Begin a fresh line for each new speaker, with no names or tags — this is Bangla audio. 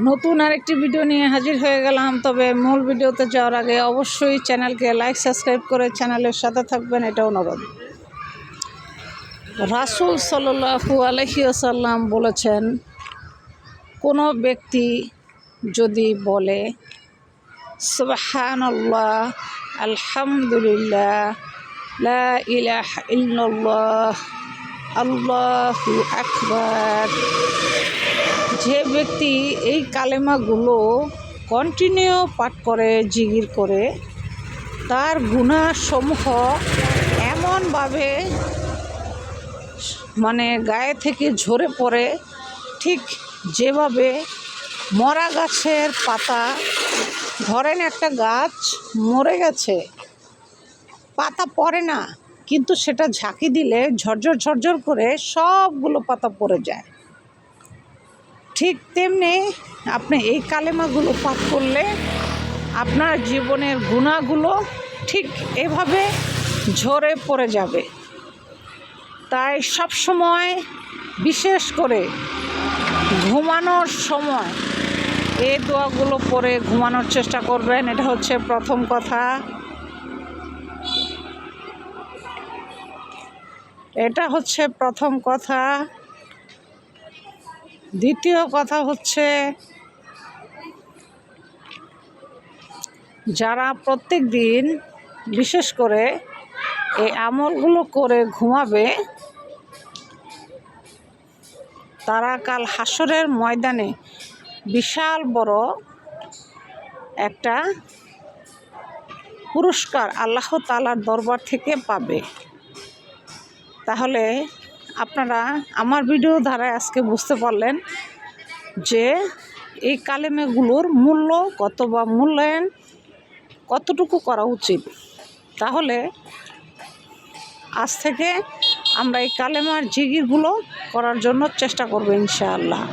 নতুন আরেকটি ভিডিও নিয়ে হাজির হয়ে গেলাম। তবে মূল ভিডিওতে যাওয়ার আগে অবশ্যই চ্যানেলকে লাইক সাবস্ক্রাইব করে চ্যানেলের সাথে থাকবেন, এটা অনুরোধ। রাসূল সাল্লাল্লাহু আলাইহি ওয়াসাল্লাম বলেছেন, কোনো ব্যক্তি যদি বলে সুবহানাল্লাহ, আলহামদুলিল্লাহ, লা ইলাহা ইল্লাল্লাহ, আল্লাহু আকবার, যে ব্যক্তি এই কালেমাগুলো কন্টিনিউ পাঠ করে, জিকির করে, তার গুনাহসমূহ এমনভাবে গায়ে থেকে ঝরে পড়ে, ঠিক যেভাবে মরা গাছের পাতা, ধরেন একটা গাছ মরে গেছে, পাতা পড়ে না, কিন্তু সেটা ঝাঁকি দিলে ঝরঝর ঝরঝর করে সবগুলো পাতা পড়ে যায়। ঠিক তেমনি আপনি এই কালেমাগুলো পাঠ করলে আপনার জীবনের গুনাহগুলো ঠিক এভাবে ঝরে পড়ে যাবে। তাই সব সময়, বিশেষ করে ঘুমানোর সময় এই দোয়াগুলো পড়ে ঘুমানোর চেষ্টা করবেন। এটা হচ্ছে প্রথম কথা। দ্বিতীয় কথা হচ্ছে, যারা প্রত্যেক দিন বিশেষ করে এই আমলগুলো করে ঘুমাবে, তারা কাল হাসরের ময়দানে বিশাল বড় একটা পুরস্কার আল্লাহ তাআলার দরবার থেকে পাবে। তাহলে আপনারা আমার ভিডিও ধারায় আজকে বুঝতে পারলেন যে এই কালেমাগুলোর মূল্য কত বা মূল্যায়ন কতটুকু করা উচিত। তাহলে আজ থেকে আমরা এই কালেমার জিকিরগুলো করার জন্য চেষ্টা করব ইনশাআল্লাহ।